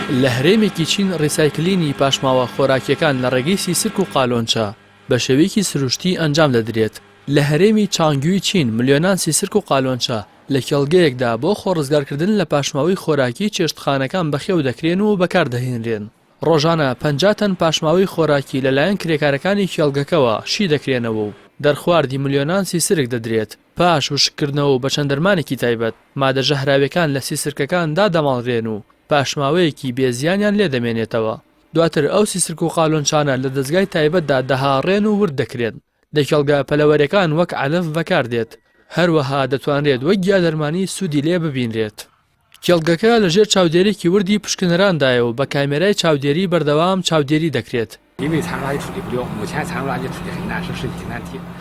لە هەرێمێکی چین ڕیسایکلینی پاشماوە خۆراکیەکان لە ڕێگەی سیسرک و قالۆنچە بە شێوەیەکی سروشتی ئەنجام دەدرێت. لە هەرێمی چانگیوی چین ملیۆنان سیسرک و قالۆنچە لە کێڵگەیەکدا بۆ خۆڕزگارکردن لە پاشماوەی خۆراکی چێشتخانەکان بەخێو دەکرێن و بەکاردەهێنرێن. ڕۆژانە 50 تەن پاشماوەی خۆراکی لەلایەن کرێکارەکانی کێڵگەکەوە شی دەکرێنەوە و دەرخواردی ملیۆنان سیسرک دەدرێت. پاش وشکردنەوە و بە چەندەرمانێکی تایبەت مادە ژەهراویەکان لە سیسرکەکاندا دەماڵرێن و پاشماوەیەکی بێزیانیان لێ دەمێنێتەوە. دواتر ئەو سیسرک و قالۆنچانە لە دەستگای تایبەتدا دەهاڕێن و ورد دەکرێن. لە کێڵگە پەلەوەرەکان وەک عەلەف بەکاردێت. هەروەها دەتوانرێت وەک گیادەرمانی سوودی لێ ببینرێت. کێڵگەکە لەژێر چاودێرێکی وردی پشکنەراندایە و بە کامێرای چاودێری بەردەوام چاودێری دەکرێت.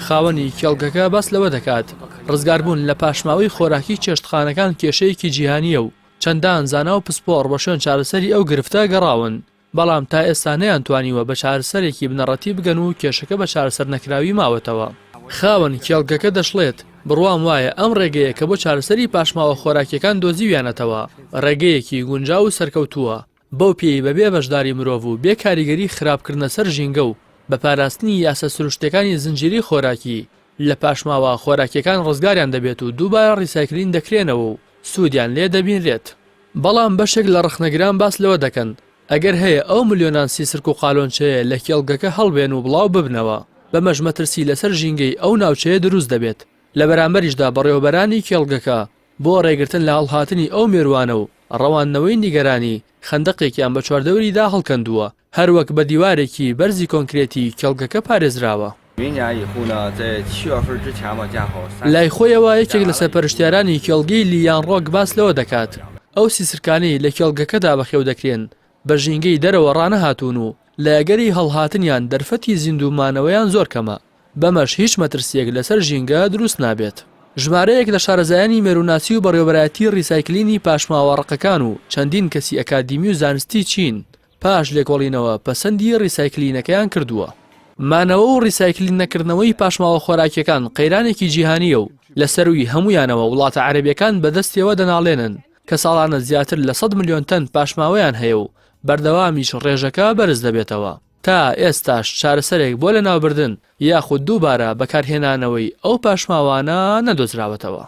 خاوەنی کێڵگەکە باس لەوە دەکات ڕزگاربوون لە پاشماوەی خۆراکی چێشتخانەکان کێشەیەکی جیهانیە و چەندان زانا و پسپۆڕ بە شوێن چارەسەری ئەو گرفتە گەڕاون، بەڵام تا ئێستا نەیانتوانیوە بە چارەسەرێکی بنەڕەتی بگەن و کێشەکە بە چارەسەر نەکراوی ماوەتەوە. خاوەن کێڵگەکە دەشڵێت بڕوام وایە ئەم ڕێگەیە کە بۆ چارەسەری پاشماوە خۆراکیەکان دۆزیویانەتەوە ڕێگەیەکی گونجاو و سەرکەوتووە بەو پێی بەبێ بەشداری مرۆڤ و بێ کاریگەری خراپکردنە سەر ژینگە و بە پاراستنی یاسە سروشتەکانی زنجیری خۆراکی لە پاشماوە خۆراکیەکان ڕزگاریان دەبێت و دووبارە ڕیسایکلین دەکرێنەوە و سوودیان لێ دەبینرێت. بەڵام بەشێک لە ڕخنەگران باس لەوە دەکەن ئەگەر هەیە ئەو ملیۆنان سیسرک و قالۆنچەیە لە کێڵگەکە هەڵبێن و بڵاو ببنەوە بەمەش مەترسی لەسەر ژینگەی ئەو ناوچەیە دروست دەبێت. لە بەرامبەریشدا بەڕێوەبەرانی کێڵگەکە بۆ ڕێگرتن لە هەڵهاتنی ئەو میێروانە و ڕەوانەوەی نیگەرانی خەندەقێکیان بە چواردەوریدا هەڵکەندووە، هەروەک بە دیوارێکی بەرزی کۆنکرێتی کێڵگەکە پارێزراوە. لای خۆیەوە یەکێک لە سەرپەرشتیارانی کێڵگەی لیانڕۆک باس لەوە دەکات ئەو سیسرکانەی لە کێڵگەکەدا بەخێو دەکرێن بە ژینگەی دەرەوە ڕانەهاتوون و لە ئەگەری هەڵهاتنیان دەرفەتی زیندومانەوەیان زۆر کەمە، بەمەش هیچ مەترسیەک لەسەر ژینگە دروست نابێت. ژمارەیەک لە شارەزایانی مێروناسی و بەڕێوەبەرایەتی ڕیسایکلینی پاشماوەڕقەکان و چەندین کەسی ئەکادیمی و زانستی چین پاش لێکۆڵینەوە پەسەندی ڕیسایکلینەکەیان کردووە. مانەوە و ڕیسایکلین نەکردنەوەی پاشماوە خۆراکیەکان قەیرانێکی جیهانیە و لە سەروی هەمویانەوە وڵاتە عەرەبیەکان بەدەستیەوە دەناڵێنن کە ساڵانە زیاتر لە 100 ملیۆن تەن پاشماوەیان هەیە و بەردەوامیش ڕێژەکە بەرز دەبێتەوە. تا ئێستاش چارەسەرێک بۆ لەناوبردن یاخود دووبارە بەکارهێنانەوەی ئەو پاشماوانە نەدۆزراوەتەوە.